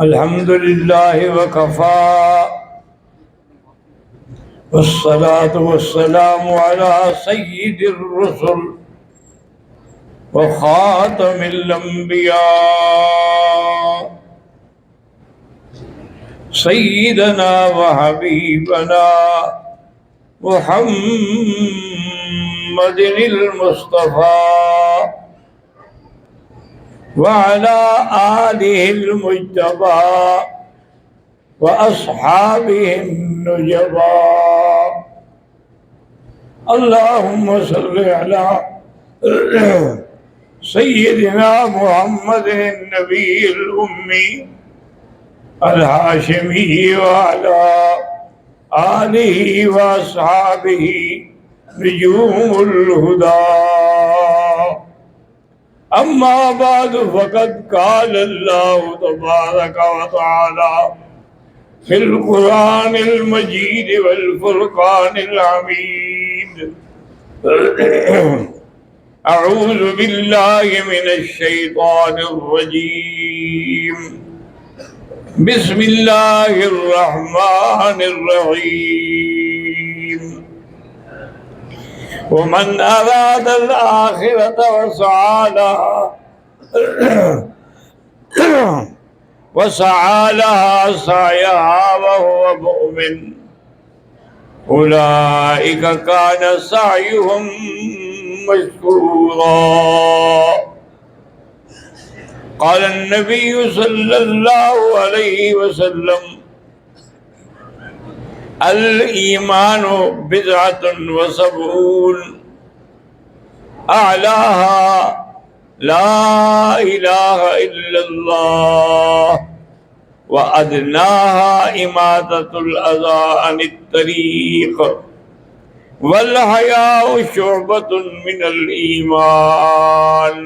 الحمد لله وكفى والصلاة والسلام على سيد الرسل وخاتم الأنبياء سيدنا وحبيبنا محمد المصطفى وعلى آله المجتبى وأصحابه النجبى. اللهم صل على سيدنا محمد النبي الأمي الهاشمي وعلى آله وأصحابه نجوم الهدى. أما بعد فقد قال الله تبارك وتعالى في القرآن المجيد والفرقان الحميد: أعوذ بالله من الشيطان الرجيم. بسم الله الرحمن الرحيم. ومن أراد الآخرة وسعى لها سعيها وهو مؤمن أولئك كان سعيهم مشكورا. قال النبي صلى الله عليه وسلم: الإيمان بضعة وسبعون أعلاها لا إله إلا الله وأدناها إماتة الأذى عن الطريق والحياء شعبة من الإيمان.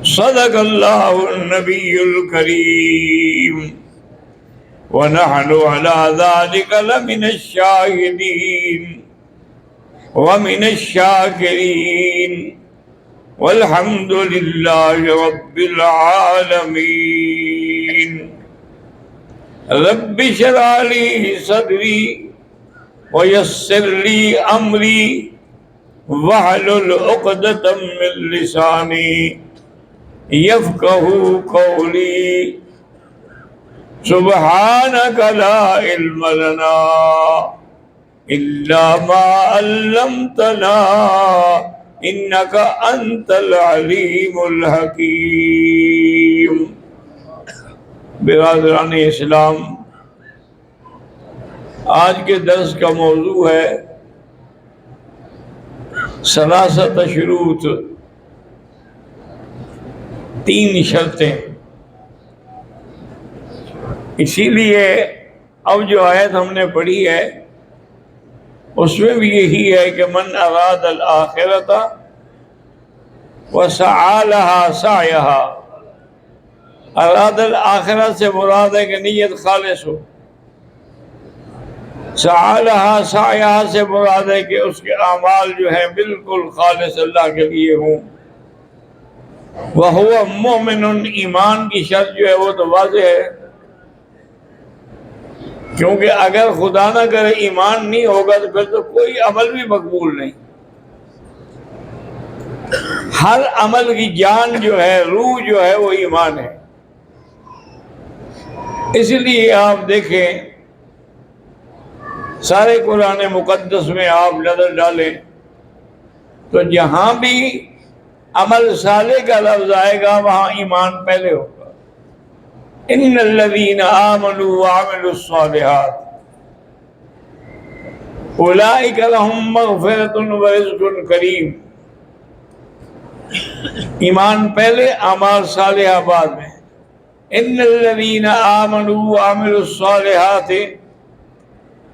صدق الله النبي الكريم ونحن على ذلك لمن الشاهدين ومن الشاكرين والحمد لله رب العالمين. رب اشرح لي صدري ويسر لي أمري واحلل عقدة من لساني يفقهوا قولي. سبحانك لا علم لنا إلا ما علمتنا إنك أنت العليم الحكيم. برادران اسلام، آج کے درس کا موضوع ہے ثلاثت شروط، تین شرطیں. اسی لیے اب جو آیت ہم نے پڑھی ہے اس میں بھی یہی ہے کہ من اراد الآخرۃ وسعی لها سعیها. اراد الآخرۃ سے مراد ہے کہ نیت خالص ہو. سعی لها سعیها سے مراد ہے کہ اس کے اعمال جو ہیں بالکل خالص اللہ کے لیے ہوں. وہو مؤمن، ایمان کی شرط جو ہے وہ تو واضح ہے، کیونکہ اگر خدا نہ کرے ایمان نہیں ہوگا تو پھر تو کوئی عمل بھی مقبول نہیں. ہر عمل کی جان جو ہے، روح جو ہے، وہ ایمان ہے. اس لیے آپ دیکھیں سارے قرآن مقدس میں آپ نظر ڈالیں تو جہاں بھی عمل صالح کا لفظ آئے گا وہاں ایمان پہلے ہوگا. ان الذین آمنوا وعملوا الصالحات اولئک لهم مغفرۃ ورزق کریم. ایمان پہلے، اعمال صالحہ بعد میں. ان الذین آمنوا وعملوا الصالحات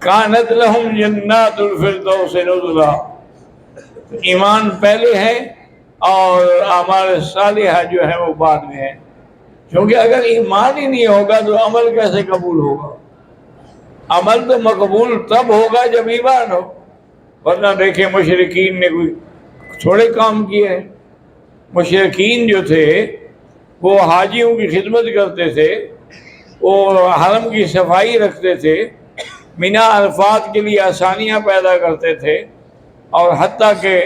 کانت لهم جنات الفردوس نزلا. ایمان پہلے ہے اور اعمال صالحہ جو ہے وہ بعد میں ہے، کیونکہ اگر ایمان ہی نہیں ہوگا تو عمل کیسے قبول ہوگا؟ عمل تو مقبول تب ہوگا جب ایمان ہو، ورنہ دیکھیں مشرکین نے کوئی تھوڑے کام کیے ہیں. مشرکین جو تھے وہ حاجیوں کی خدمت کرتے تھے، وہ حرم کی صفائی رکھتے تھے، مینا عرفات کے لیے آسانیاں پیدا کرتے تھے، اور حتیٰ کہ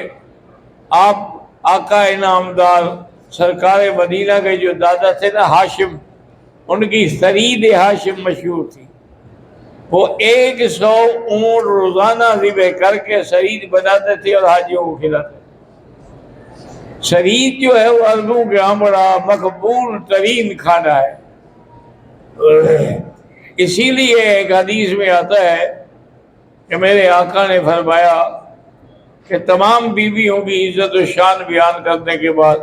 آپ آقا انعامدار سرکار مدینہ کے جو دادا تھے نا ہاشم، ان کی سرید ہاشم مشہور تھی۔ وہ 100 اونٹ روزانہ ذبح کر کے سرید بناتے تھے اور حاجیوں کو کھلاتے تھے۔ سرید جو ہے وہ عربوں کے یہاں بڑا مقبول ترین کھانا ہے۔ اسی لیے ایک حدیث میں آتا ہے کہ میرے آقا نے فرمایا کہ تمام بیویوں کی عزت و شان بیان کرنے کے بعد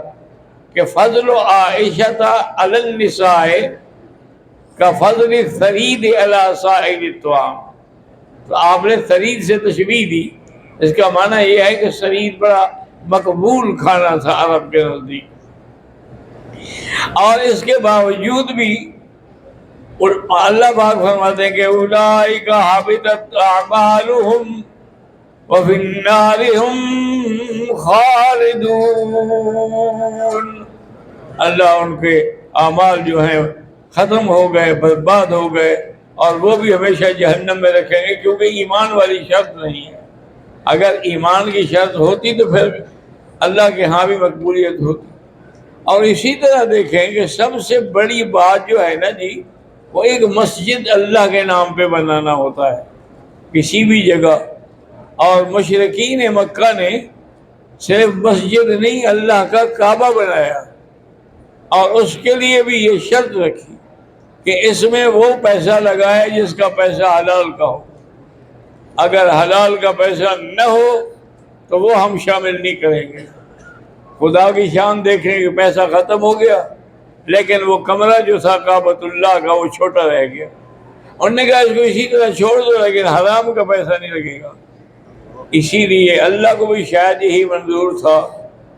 کہ فضل عائشہ علی النساء کا فضل ثرید علی سائر الطعام، تو آپ نے ثرید سے تشبیہ دی، اس کا معنی یہ ہے کہ ثرید بڑا مقبول کھانا تھا عرب کے نزدیک۔ اور اس کے باوجود بھی اللہ پاک فرماتے ہیں کہ اولئک حبطت اعمالهم وفی النار هم خالدون، اللہ ان کے اعمال جو ہیں ختم ہو گئے، برباد ہو گئے، اور وہ بھی ہمیشہ جہنم میں رکھیں گے، کیونکہ ایمان والی شرط نہیں ہے۔ اگر ایمان کی شرط ہوتی تو پھر اللہ کے ہاں بھی مقبولیت ہوتی۔ اور اسی طرح دیکھیں کہ سب سے بڑی بات جو ہے نا جی، وہ ایک مسجد اللہ کے نام پہ بنانا ہوتا ہے کسی بھی جگہ۔ اور مشرکین مکہ نے صرف مسجد نہیں، اللہ کا کعبہ بنایا، اور اس کے لیے بھی یہ شرط رکھی کہ اس میں وہ پیسہ لگائے جس کا پیسہ حلال کا ہو، اگر حلال کا پیسہ نہ ہو تو وہ ہم شامل نہیں کریں گے۔ خدا کی شان دیکھیں کہ پیسہ ختم ہو گیا، لیکن وہ کمرہ جو تھا کعبۃ اللہ کا وہ چھوٹا رہ گیا۔ انہوں نے کہا اس کو اسی طرح چھوڑ دو، لیکن حرام کا پیسہ نہیں لگے گا۔ اسی لیے اللہ کو بھی شاید یہی منظور تھا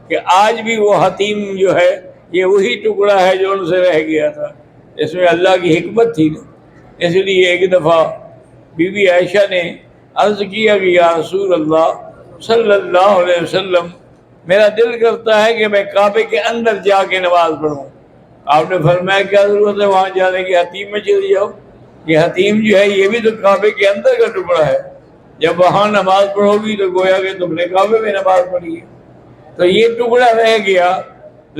کہ آج بھی وہ حتیم جو ہے یہ وہی ٹکڑا ہے جو ان سے رہ گیا تھا، اس میں اللہ کی حکمت تھی نا۔ اس لیے ایک دفعہ بی بی عائشہ نے عرض کیا کہ یا رسول اللہ صلی اللہ علیہ وسلم، میرا دل کرتا ہے کہ میں کعبے کے اندر جا کے نماز پڑھوں۔ آپ نے فرمایا کیا ضرورت ہے وہاں جانے کی، حتیم میں چلے جاؤ۔ یہ حتیم جو ہے یہ بھی تو کعبے کے اندر کا ٹکڑا ہے، جب وہاں نماز پڑھو گی تو گویا کہ تم نے کعبے میں نماز پڑھی ہے۔ تو یہ ٹکڑا رہ گیا،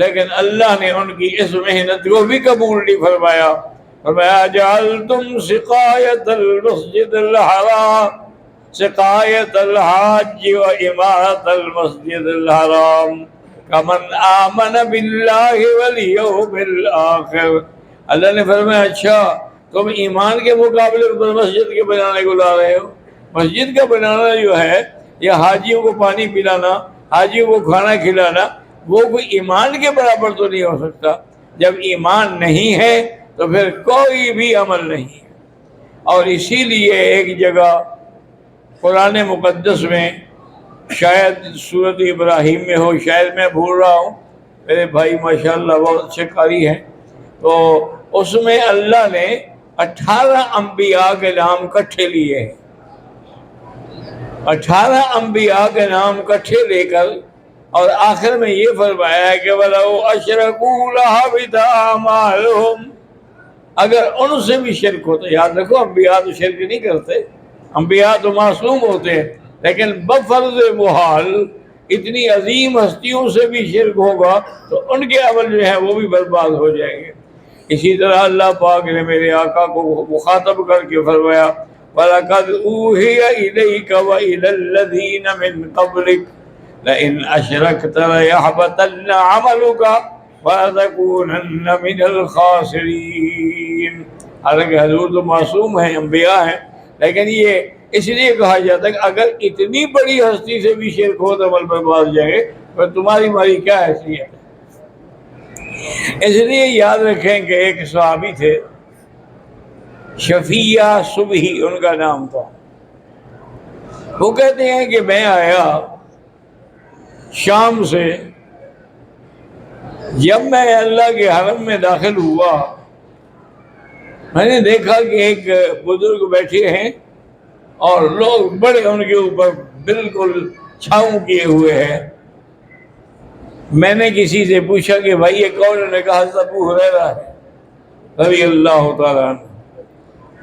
لیکن اللہ نے ان کی اس محنت کو بھی قبول نہیں فرمایا۔ فرمایا جعلتم سقایت المسجد الحرام سقایت الحاج و امارت المسجد الحرام کمن آمن باللہ والیوم الآخر۔ اللہ نے فرمایا اچھا تم ایمان کے مقابلے پر مسجد کے بنانے کو لا رہے ہو؟ مسجد کا بنانا جو ہے یہ حاجیوں کو پانی پلانا، حاجیوں کو کھانا کھلانا، وہ کوئی ایمان کے برابر تو نہیں ہو سکتا۔ جب ایمان نہیں ہے تو پھر کوئی بھی عمل نہیں ہے۔ اور اسی لیے ایک جگہ قرآن مقدس میں، شاید سورۃ ابراہیم میں ہو، شاید میں بھول رہا ہوں، میرے بھائی ماشاءاللہ بہت اچھے قاری ہیں، تو اس میں اللہ نے 18 انبیاء کے نام کٹھے لیے ہیں۔ 18 انبیاء کے نام کٹھے لے کر اور آخر میں یہ فرمایا ہے کہ وَلَوْ أَشْرَكُوا لَحَبِطَ أَعْمَالُهُمْ، اگر ان سے بھی شرک ہوتا، یاد رکھو انبیاء تو شرک نہیں کرتے، انبیاء تو معصوم ہوتے ہیں، لیکن بفرض محال اتنی عظیم ہستیوں سے بھی شرک ہوگا تو ان کے عمل جو ہیں وہ بھی برباد ہو جائیں گے۔ اسی طرح اللہ پاک نے میرے آقا کو مخاطب کر کے فرمایا وَلَقَدْ أُوحِيَ إِلَيْكَ وَإِلَى الَّذِينَ مِن قَبْلِكَ لَئِنْ أَشْرَكْتَ لَيَحْبَطَنَّ عَمَلُكَ وَلَتَكُونَنَّ مِنَ الْخَاسِرِينَ۔ حالانکہ حضور تو معصوم ہیں، انبیاء ہیں، لیکن یہ اس لیے کہا جاتا ہے کہ اگر اتنی بڑی ہستی سے بھی شرک ہو تو عمل برباد ہو جائے گے، تو تمہاری ہماری کیا حیثیت ہے۔ اس لیے یاد رکھیں کہ ایک صحابی تھے شفیع صبحی ان کا نام تھا، وہ کہتے ہیں کہ میں آیا شام سے، جب میں اللہ کے حرم میں داخل ہوا میں نے دیکھا کہ ایک بزرگ بیٹھے ہیں اور لوگ بڑے ان کے اوپر بالکل چھاؤں کیے ہوئے ہیں، میں نے کسی سے پوچھا کہ بھائی یہ کون؟ انہوں نے کہا حضرت ابو ہریرہ ہے رضی اللہ تعالیٰ عنہ۔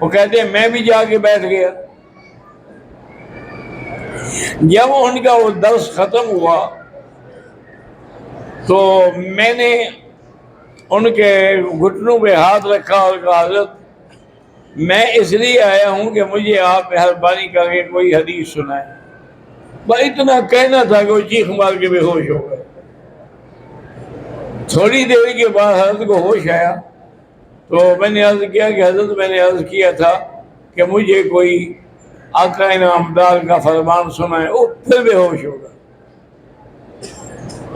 وہ کہتے ہیں میں بھی جا کے بیٹھ گیا۔ جب ان کا وہ درس ختم ہوا تو میں نے ان کے گھٹنوں پہ ہاتھ رکھا اور کہا حضرت میں اس لیے آیا ہوں کہ مجھے آپ مہربانی کر کے کوئی حدیث سنائیں۔ بس اتنا کہنا تھا کہ وہ چیخ مار کے بے ہوش ہو گئے۔ تھوڑی دیر کے بعد حضرت کو ہوش آیا تو میں نے عرض کیا کہ حضرت میں نے عرض کیا تھا کہ مجھے کوئی آقا انعامدار کا فرمان سنائے۔ وہ پھر بے ہوش ہو گیا۔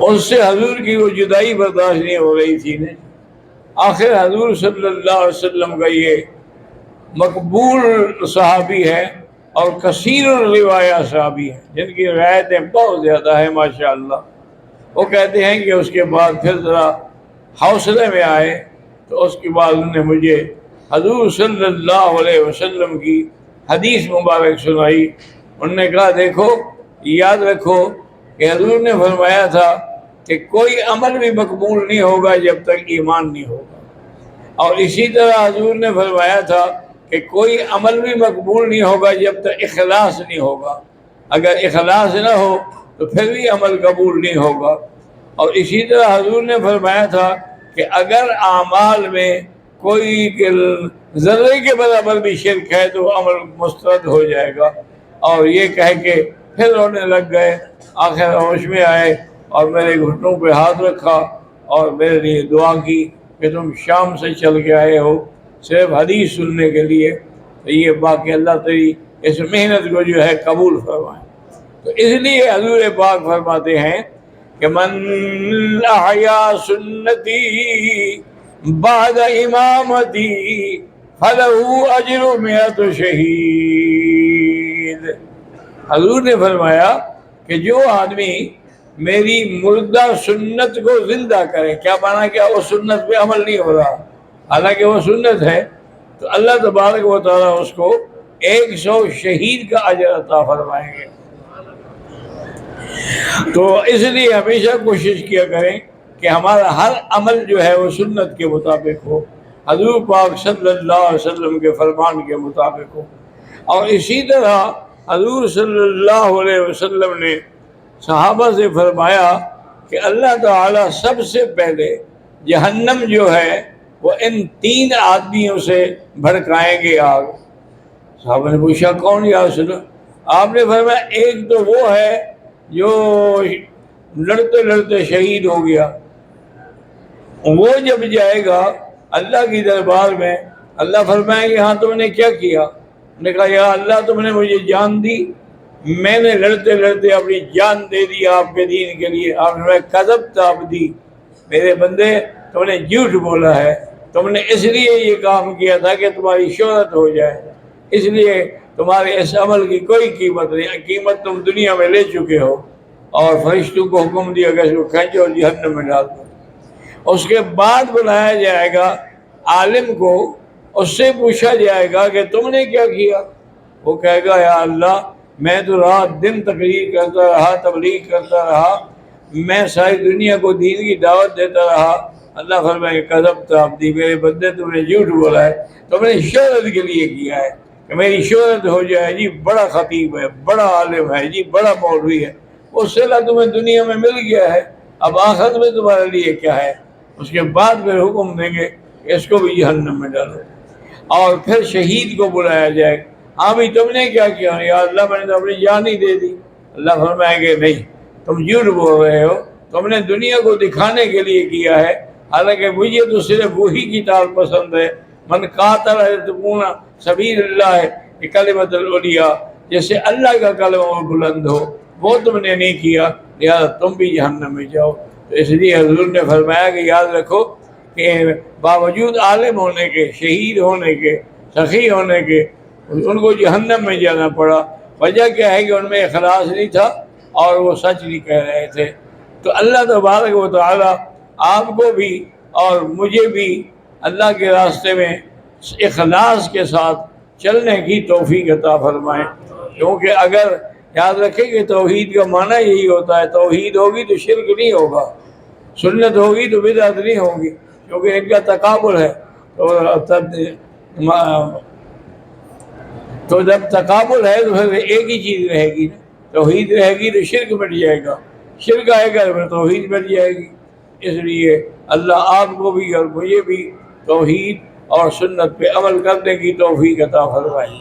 اس سے حضور کی وہ جدائی برداشت نہیں ہو رہی تھی نے۔ آخر حضور صلی اللہ علیہ وسلم کا یہ مقبول صحابی ہے اور کثیر الروایہ صحابی ہے جن کی روایتیں بہت زیادہ ہیں ماشاءاللہ۔ وہ کہتے ہیں کہ اس کے بعد پھر ذرا حوصلے میں آئے تو اس کے بعد انہوں نے مجھے حضور صلی اللہ علیہ وسلم کی حدیث مبارک سنائی۔ انہوں نے کہا دیکھو یاد رکھو کہ حضور نے فرمایا تھا کہ کوئی عمل بھی مقبول نہیں ہوگا جب تک ایمان نہیں ہوگا، اور اسی طرح حضور نے فرمایا تھا کہ کوئی عمل بھی مقبول نہیں ہوگا جب تک اخلاص نہیں ہوگا، اگر اخلاص نہ ہو تو پھر بھی عمل قبول نہیں ہوگا۔ اور اسی طرح حضور نے فرمایا تھا کہ اگر اعمال میں کوئی ذرے کے برابر بھی شرک ہے تو عمل مسترد ہو جائے گا۔ اور یہ کہہ کے پھر رونے لگ گئے۔ آخر ہوش میں آئے اور میرے گھٹنوں پہ ہاتھ رکھا اور میرے لیے دعا کی کہ تم شام سے چل کے آئے ہو صرف حدیث سننے کے لیے، تو یہ باقی اللہ تیری اس محنت کو جو ہے قبول فرمائے۔ تو اس لیے حضور پاک فرماتے ہیں کہ من احیا سنتی بعد امامتی فلہ اجر مئۃ شہید۔ حضور نے فرمایا کہ جو آدمی میری مردہ سنت کو زندہ کرے، کیا مانا کیا وہ سنت پہ عمل نہیں ہو رہا حالانکہ وہ سنت ہے، تو اللہ تبارک و تعالیٰ اس کو 100 شہید کا اجر عطا فرمائیں گے۔ تو اس لیے ہمیشہ کوشش کیا کریں کہ ہمارا ہر عمل جو ہے وہ سنت کے مطابق ہو، حضور پاک صلی اللہ علیہ وسلم کے فرمان کے مطابق ہو۔ اور اسی طرح حضور صلی اللہ علیہ وسلم نے صحابہ سے فرمایا کہ اللہ تعالیٰ سب سے پہلے جہنم جو ہے وہ ان 3 آدمیوں سے بھڑکائیں گے آگ۔ صحابہ نے پوچھا کون یا رسول اللہ؟ آپ نے فرمایا ایک تو وہ ہے جو لڑتے لڑتے شہید ہو گیا، وہ جب جائے گا اللہ کی دربار میں، اللہ فرمائیں گے ہاں تم نے کیا کیا؟ انہوں نے کہا یا اللہ تم نے مجھے جان دی، میں نے لڑتے لڑتے اپنی جان دے دی آپ کے دین کے لیے۔ آپ نے کذبت عبدی، میرے بندے تم نے جھوٹ بولا ہے، تم نے اس لیے یہ کام کیا تھا کہ تمہاری شہرت ہو جائے، اس لیے تمہارے اس عمل کی کوئی قیمت نہیں، قیمت تم دنیا میں لے چکے ہو۔ اور فرشتوں کو حکم دیا کہ اس کو کھینچو اور جہنم میں ڈال دو۔ اس کے بعد بلایا جائے گا عالم کو، اس سے پوچھا جائے گا کہ تم نے کیا کیا؟ وہ کہے گا یا اللہ میں تو رات دن تقریر کرتا رہا، تبلیغ کرتا رہا، میں ساری دنیا کو دین کی دعوت دیتا رہا۔ اللہ فرمائے کذبت عبدی، میرے بندے تم نے جھوٹ بولا ہے، تم نے شہرت کے لیے کیا ہے کہ میری شہرت ہو جائے، جی بڑا خطیب ہے، بڑا عالم ہے، جی بڑا مولوی ہے، اس سے تمہیں دنیا میں مل گیا ہے، اب آخرت میں تمہارے لیے کیا ہے؟ اس کے بعد پھر حکم دیں گے کہ اس کو بھی جہنم میں ڈالو۔ اور پھر شہید کو بلایا جائے، ہاں بھی تم نے کیا کیا؟ یا اللہ میں نے تو اپنی جان ہی دے دی۔ اللہ فرمائیں گے نہیں، تم جھوٹ بول رہے ہو، تم نے دنیا کو دکھانے کے لیے کیا ہے، حالانکہ مجھے تو صرف وہی کتاب پسند ہے، من قاتل لتکون سبیل اللہ کلمۃ العلیٰ، جیسے اللہ کا کلمہ بلند ہو، وہ تم نے نہیں کیا، لہٰذا تم بھی جہنم میں جاؤ۔ تو اس لیے حضور نے فرمایا کہ یاد رکھو کہ باوجود عالم ہونے کے، شہید ہونے کے، سخی ہونے کے، ان کو جہنم میں جانا پڑا۔ وجہ کیا ہے کہ ان میں اخلاص نہیں تھا اور وہ سچ نہیں کہہ رہے تھے۔ تو اللہ تبارک و تعالیٰ آپ کو بھی اور مجھے بھی اللہ کے راستے میں اخلاص کے ساتھ چلنے کی توفیق عطا فرمائے، کیونکہ اگر یاد رکھیں کہ توحید کا معنی یہی ہوتا ہے، توحید ہوگی تو شرک نہیں ہوگا، سنت ہوگی تو بدعت نہیں ہوگی، کیونکہ ان کا تقابل ہے۔ تو جب تقابل ہے تو پھر ایک ہی چیز رہے گی، توحید رہے گی تو شرک مٹ جائے گا، شرک آئے گا تو توحید مٹ جائے گی۔ اس لیے اللہ آپ کو بھی اور مجھے بھی توحید اور سنت پہ عمل کرنے کی توفیق عطا فرمائے۔